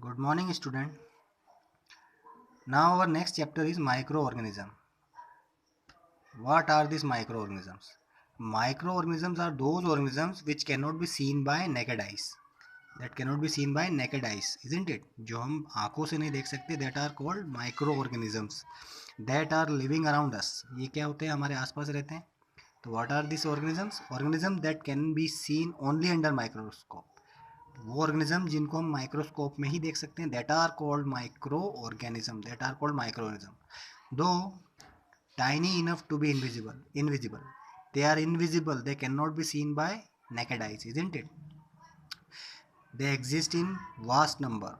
Good morning, student. Now our next chapter is microorganism. What are these microorganisms? Microorganisms are those organisms which cannot be seen by naked eyes. That cannot be seen by naked eyes, isn't it? जो हम आंखों से नहीं देख सकते, that are called microorganisms. That are living around us. ये क्या होते हैं? हमारे आसपास रहते हैं. तो what are these organisms? Organisms that can be seen only under microscope. वो ऑर्गेनिज्म जिनको हम माइक्रोस्कोप में ही देख सकते हैं, that are called micro organism. That are called micro organism. Though tiny enough to be invisible, they are invisible, they cannot be seen by naked eyes, isn't it? They exist in vast number.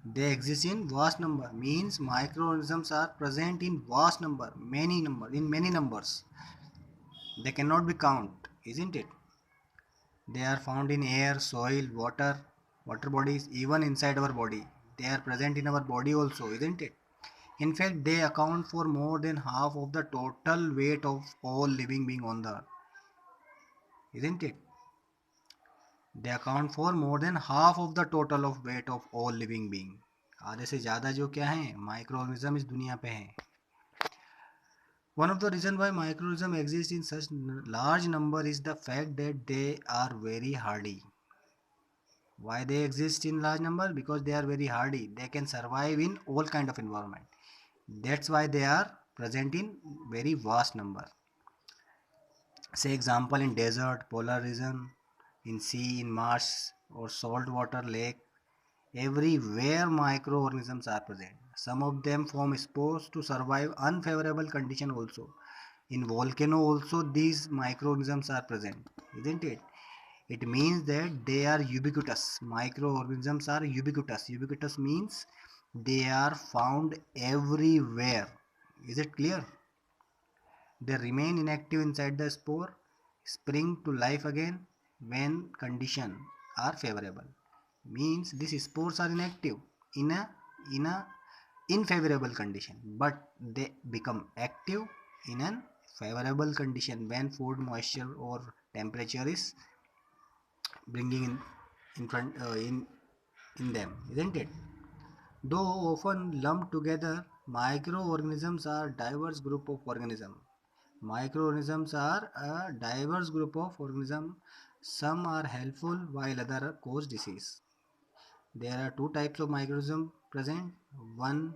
They exist in vast number means microorganisms are present in vast number, in many numbers. They cannot be count, isn't it? They are found in air, soil, water bodies, even inside our body. They are present in our body also, isn't it? In fact, they account for more than half of the total weight of all living being on the earth, isn't it? They account for more than half of the total of weight of all living being. आधे से ज़्यादा जो क्या है micro organism इस दुनिया पे हैं. One of the reason why microorganisms exist in such large number is the fact that they are very hardy. Why they exist in large number? Because they are very hardy. They can survive in all kind of environment. That's why they are present in very vast number. Say example in desert, polar region, in sea, in marsh or saltwater lake. Everywhere microorganisms are present. Some of them form spores to survive unfavorable condition also. In volcano also these microorganisms are present, isn't it? It means that they are ubiquitous. Microorganisms are ubiquitous. Ubiquitous means they are found everywhere. Is it clear? They remain inactive inside the spore, spring to life again when conditions are favorable. Means these spores are inactive in a unfavorable condition, but they become active in an favorable condition when food, moisture or temperature is bringing in front in them, isn't it? Though often lumped together, microorganisms are diverse group of organisms. Microorganisms are a diverse group of organisms. Some are helpful while others cause disease. There are two types of microorganisms present. One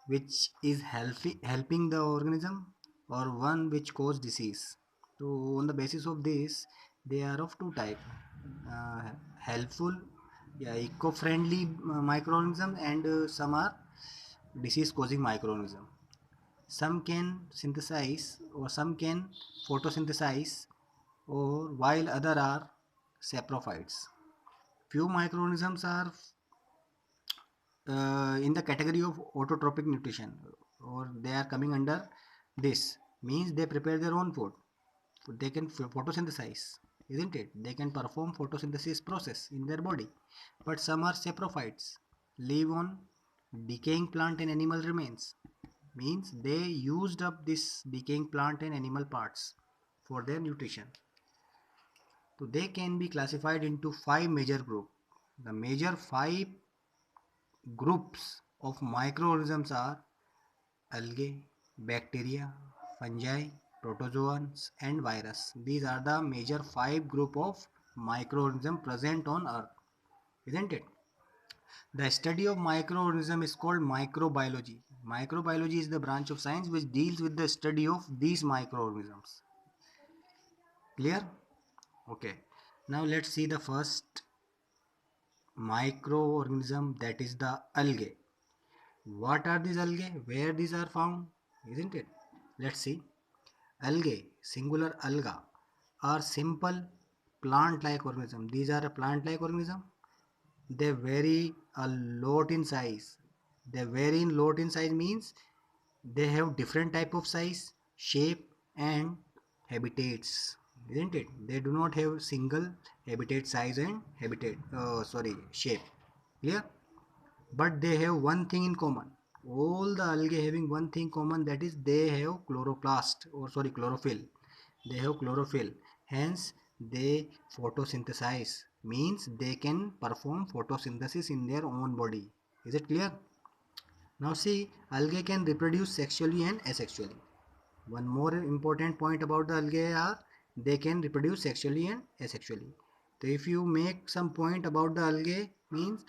which is helping the organism, or one which cause disease. So on the basis of this, they are of two type, uh, helpful, yeah, eco-friendly microorganism, and some are disease causing microorganism. Some can synthesize or some can photosynthesize, or while other are saprophytes. Few microorganisms are in the category of autotrophic nutrition, or they are coming under this. Means they prepare their own food. They can photosynthesize, isn't it? They can perform photosynthesis process in their body. But some are saprophytes, live on decaying plant and animal remains. Means they used up this decaying plant and animal parts for their nutrition. So they can be classified into five major groups. The major five groups of microorganisms are algae, bacteria, fungi, protozoans, and virus. These are the major five group of microorganisms present on Earth, isn't it? The study of microorganism is called microbiology. Microbiology is the branch of science which deals with the study of these microorganisms. Clear? Okay. Now let's see the first microorganism, that is the algae. What are these algae? Where these are found? Isn't it? Let's see. Algae, singular alga, are simple plant-like organism. These are a plant-like organism. They vary a lot in size. They vary in lot in size means they have different type of size, shape, and habitats. Isn't it? They do not have single habitat size and shape. Clear? But they have one thing in common. All the algae having one thing common, that is they have chlorophyll. They have chlorophyll. Hence they photosynthesize. means they can perform photosynthesis in their own body. Is it clear? Now see, algae can reproduce sexually and asexually. One more important point about the algae are they can reproduce sexually and asexually. So if you make some point about the algae, means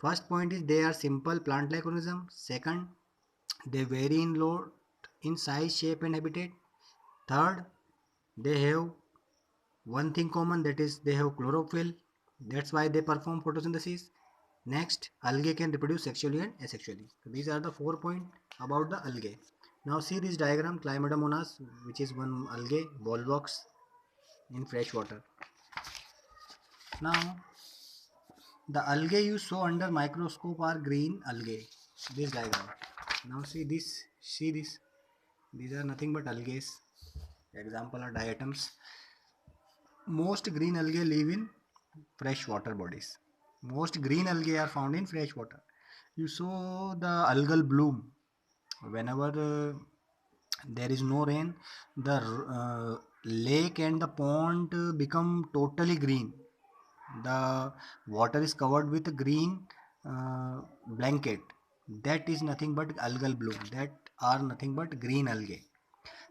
first point is they are simple plant-like organism. Second, they vary in load, in size, shape and habitat. Third, they have one thing common, that is they have chlorophyll. That's why they perform photosynthesis. Next, algae can reproduce sexually and asexually. So these are the 4 points about the algae. Now see this diagram, Chlamydomonas, which is one algae, volvox in fresh water. Now the algae you saw under microscope are green algae. This diagram. Now see this, see this. These are nothing but algae. Example are diatoms. Most green algae live in freshwater bodies. Most green algae are found in fresh water. You saw the algal bloom. Whenever there is no rain, the lake and the pond become totally green. The water is covered with a green blanket. That is nothing but algal bloom. That are nothing but green algae.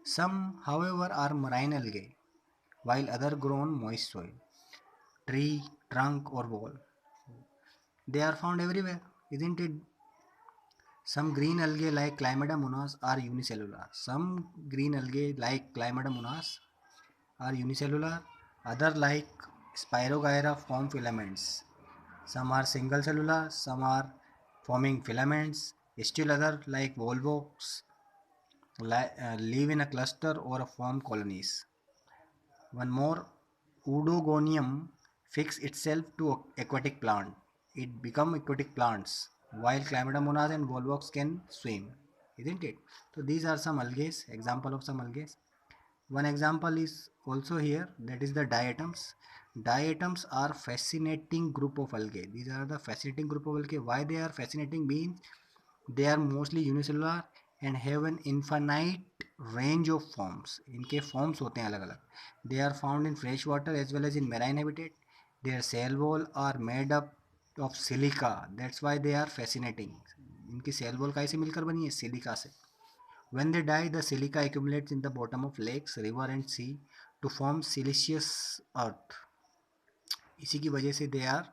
Some, however, are marine algae, while other grow on moist soil, tree, trunk or wall. They are found everywhere, isn't it? Some green algae like Chlamydomonas are unicellular. Some green algae like Chlamydomonas are unicellular. Other like Spirogyra form filaments. Some are single cellular, some are forming filaments. Still other like Volvox live in a cluster or form colonies. One more, Oudogonium fix itself to aquatic plant. It become aquatic plants, while Chlamydomonas and Volvox can swim, isn't it? So these are some algae, example of some algae. One example is also here, that is the diatoms. Diatoms are fascinating group of algae. These are the fascinating group of algae. Why they are fascinating means they are mostly unicellular and have an infinite range of forms. इनके forms होते हैं अलग अलग. They are found in fresh water as well as in marine habitat. Their cell wall are made up of silica. That's why they are fascinating. इनकी cell wall कैसे मिलकर बनी है? Silica से. When they die, the silica accumulates in the bottom of lakes, river and sea to form siliceous earth. इसी की वजह से they are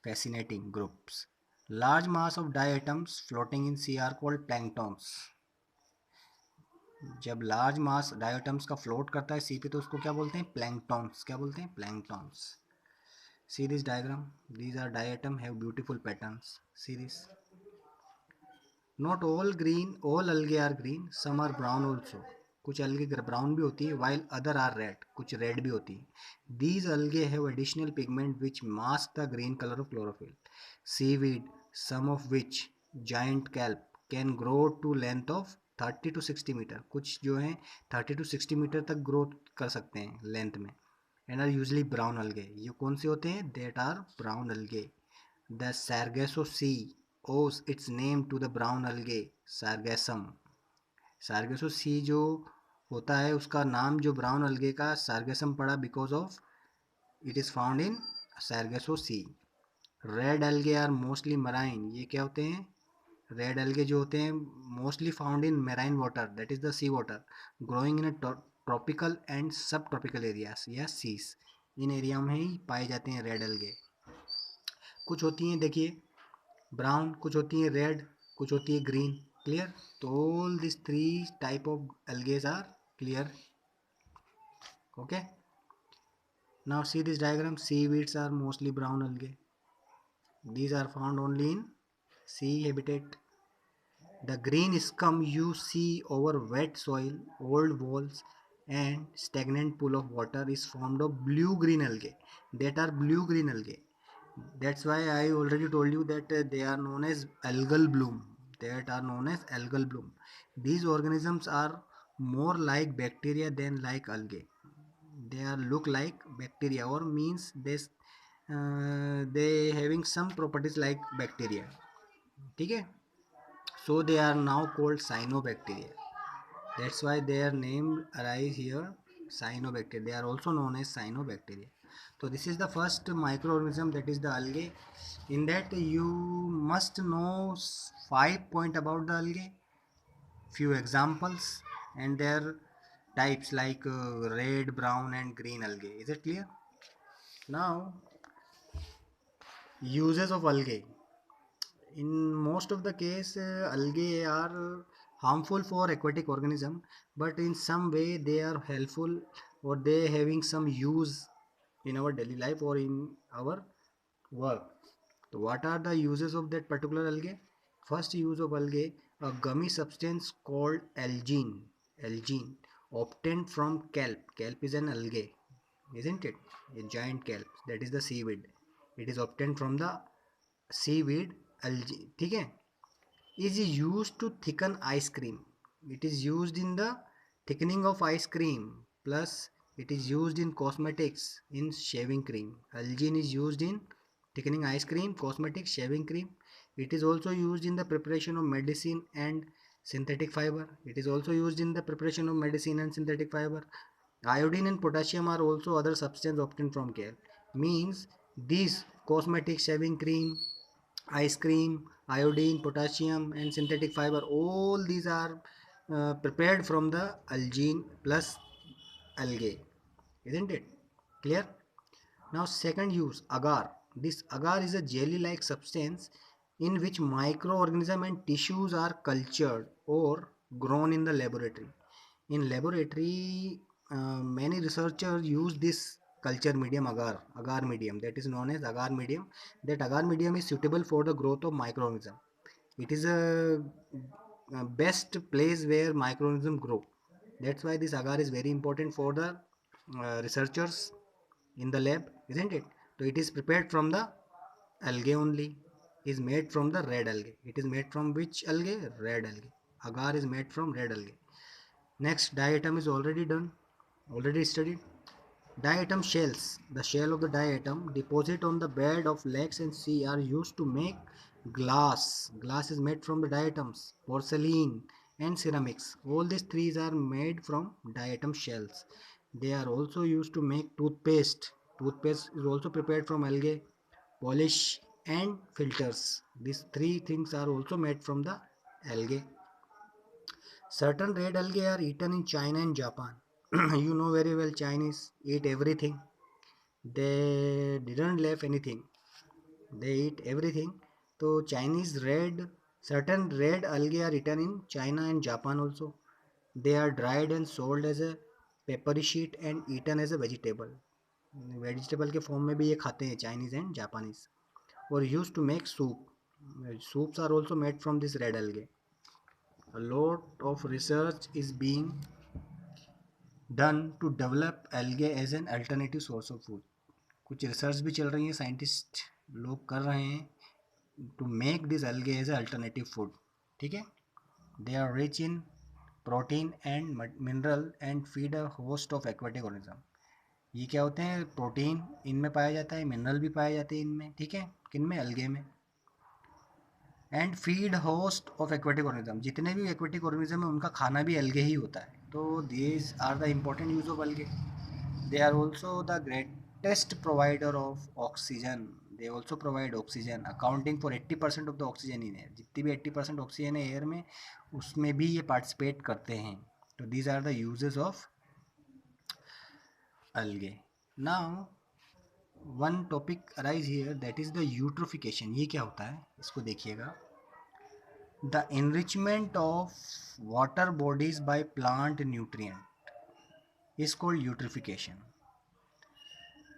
fascinating groups. Large mass of diatoms floating in sea are called planktons. जब large मास डायोटम्स का float करता है सी पे तो उसको क्या बोलते हैं? प्लैंकटॉन्स. क्या बोलते हैं? Planktons. See this diagram. These are diatom have beautiful patterns. See this. Not all algae are green. Some are brown also. कुछ algae brown भी होती है while other are red. कुछ red भी होती है. These algae have additional pigment which mask the green color of chlorophyll. Seaweed, some of which giant kelp can grow to length of 30 to 60 metre. कुछ जो है 30 to 60 मीटर तक grow कर सकते हैं लेंथ में. And are usually brown algae. ये कौन से होते हैं? That are brown algae. The Sargasso Sea owes its name to the brown algae Sargassum. Sargasso Sea जो होता है उसका नाम जो brown algae का Sargassum पड़ा because of it is found in Sargasso Sea. Red algae are mostly marine. ये क्या होते हैं? Red algae जो होते हैं mostly found in marine water, that is the sea water, growing in a tropical and subtropical areas या seas. इन area में ही पाए जाते हैं रेड algae. कुछ होती हैं देखिए ब्राउन, कुछ होती है रेड, कुछ होती है ग्रीन. क्लियर? तो all this three type of algae are clear. Okay. Now see this diagram. Seaweeds are mostly brown algae. These are found only in sea habitat. The green scum you see over wet soil, old walls and stagnant pool of water is formed of blue-green algae. That are blue-green algae. That's why I already told you that they are known as algal bloom. That are known as algal bloom. These organisms are more like bacteria than like algae. They are look like bacteria or means this they having some properties like bacteria. ठीक है? So they are now called cyanobacteria. That's why their name arise here, cyanobacteria. They are also known as cyanobacteria. तो this is the first micro organism, that is the algae. In that you must know 5 points about the algae, few examples, and their types like red, brown and green algae. Is it clear? Now, uses of algae. In most of the case, algae are harmful for aquatic organism, but in some way they are helpful, or they having some use in our daily life or in our work. So what are the uses of that particular algae? First use of algae, a gummy substance called algine, algine, obtained from kelp. Kelp is an algae, isn't it? A giant kelp, that is the seaweed. It is obtained from the seaweed algae. ठीक है? Is used to thicken ice cream. It is used in the thickening of ice cream. Plus, it is used in cosmetics, in shaving cream. Algin is used in thickening ice cream, cosmetics, shaving cream. It is also used in the preparation of medicine and synthetic fiber. It is also used in the preparation of medicine and synthetic fiber. Iodine and potassium are also other substances obtained from kelp. Means these cosmetics, shaving cream, ice cream, iodine, potassium and synthetic fiber, all these are prepared from the algine plus algae, isn't it? Clear? Now second use, agar. This agar is a jelly like substance in which microorganisms and tissues are cultured or grown in the laboratory. In laboratory, many researchers use this culture medium, agar medium, that is known as agar medium. That agar medium is suitable for the growth of microorganism. It is a best place where microorganisms grow. That's why this agar is very important for the researchers in the lab, isn't it? So it is prepared from the algae only. Is made from the red algae. It is made from which algae? Red algae. Agar is made from red algae. Next, diatom is already done, already studied. Diatom shells. The shell of the diatom deposit on the bed of lakes and sea are used to make glass. Glass is made from the diatoms, porcelain and ceramics. All these three are made from diatom shells. They are also used to make toothpaste. Toothpaste is also prepared from algae, polish and filters. These three things are also made from the algae. Certain red algae are eaten in China and Japan. You know very well Chinese eat everything. They didn't leave anything. They eat everything. So certain red algae are eaten in China and Japan also. They are dried and sold as a peppery sheet and eaten as a vegetable. Vegetable के form में भी ये खाते हैं Chinese and Japanese. और use to make soup. Soups are also made from this red algae. A lot of research is being done to develop algae as an alternative source of food. कुछ research भी चल रही है, scientist लोग कर रहे हैं to make this algae as a alternative food. ठीक है. They are rich in protein and mineral and feed a host of aquatic organism. ये क्या होते हैं? प्रोटीन इनमें पाया जाता है, मिनरल भी पाए जाते हैं इनमें. ठीक है. किन में? algae में. And feed host of aquatic organism. जितने भी एक्वेटिक ऑर्गेनिज्म है उनका खाना भी algae ही होता है. तो these are the important use of algae. They are also the greatest provider of oxygen. They also provide oxygen, accounting for 80% of the oxygen in air. जितनी भी 80% ऑक्सीजन है एयर में, उसमें भी ये पार्टिसिपेट करते हैं. तो these are the uses of algae. Now one topic arise here, that is the eutrophication. ये क्या होता है इसको देखिएगा. The enrichment of water bodies by plant nutrient is called eutrophication.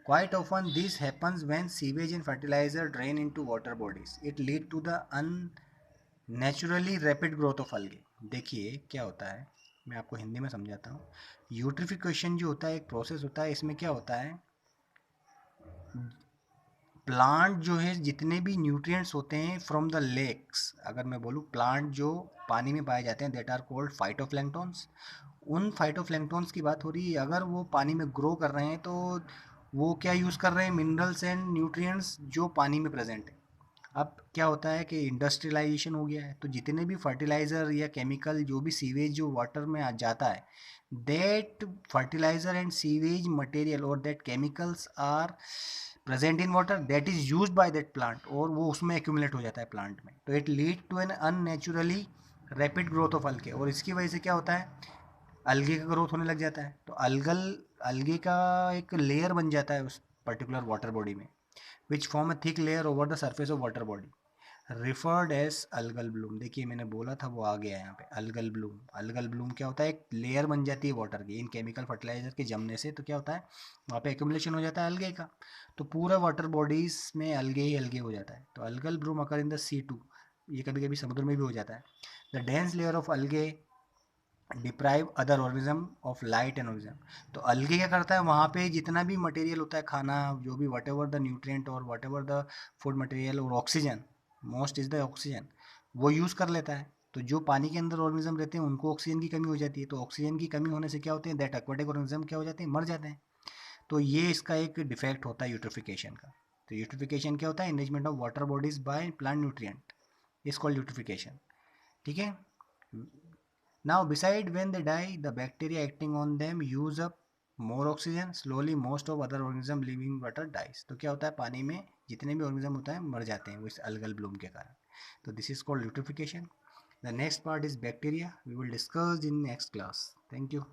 Quite often this happens when sewage and fertilizer drain into water bodies. It lead to the unnaturally rapid growth of algae. देखिए क्या होता है, मैं आपको हिंदी में समझाता हूँ. Eutrophication जो होता है एक प्रोसेस होता है. इसमें क्या होता है, प्लांट जो है जितने भी न्यूट्रिएंट्स होते हैं फ्रॉम द लेक्स, अगर मैं बोलूँ प्लांट जो पानी में पाए जाते हैं, दैट आर कॉल्ड फाइटोप्लैंक्टन्स. उन फाइटोप्लैंक्टन्स की बात हो रही है. अगर वो पानी में ग्रो कर रहे हैं तो वो क्या यूज़ कर रहे हैं? मिनरल्स एंड न्यूट्रिएंट्स जो पानी में प्रेजेंट है. अब क्या होता है कि इंडस्ट्रियलाइजेशन हो गया है, तो जितने भी फर्टिलाइज़र या केमिकल जो भी सीवेज जो वाटर में आ जाता है, that fertilizer and sewage material और that chemicals are present in water that is use by that plant, और वो उसमें एक्यूमुलेट हो जाता है प्लांट में, तो it lead to an unnaturally rapid growth of algae, और इसकी वजह से क्या होता है, अलगे का ग्रोथ होने लग जाता है, तो अलगे का एक लेयर बन जाता है उस पर्टिकुलर वाटर बॉडी में, which form a thick layer over the surface of water body, referred as algal bloom. देखिए मैंने बोला था वो आ गया यहाँ पे, अलगल ब्लूम। अलगल ब्लूम क्या होता है, एक लेयर बन जाती है वाटर की इन केमिकल फर्टिलाइजर के जमने से, तो क्या होता है वहाँ पे एक्यूमुलेशन हो जाता है अलगे का, तो पूरा वाटर बॉडीज में अलगे ही अलगे हो जाता है, तो algal Bloom occur in the C2, ये कभी कभी समुद्र में भी हो जाता है। द डेंस लेयर ऑफ अलगे deprive other organism of light and organism, तो अलगे क्या करता है, वहाँ पे जितना भी मटेरियल होता है, खाना जो भी वट एवर द न्यूट्रिएंट और whatever the food material और oxygen, most is the oxygen, वो यूज़ कर लेता है, तो जो पानी के अंदर ऑर्गेनिज्म रहते हैं उनको ऑक्सीजन की कमी हो जाती है, तो ऑक्सीजन की कमी होने से क्या होते हैं, दैट एक्वाटिक ऑर्गेनिज्म क्या हो जाते हैं, मर जाते हैं, तो ये इसका एक डिफेक्ट होता है यूट्रिफिकेशन का। तो यूट्रिफिकेशन क्या होता है, enrichment of water bodies by plant nutrient, is called eutrophication. ठीक है। Now, beside when they die, the bacteria acting on them use up more oxygen. Slowly, most of other organism living water dies. तो क्या होता है, पानी में जितने भी ऑर्गेनिज्म होता है मर जाते हैं वो इस अलगल ब्लूम के कारण, तो this is called eutrophication. The next part is bacteria. We will discuss in next class. Thank you.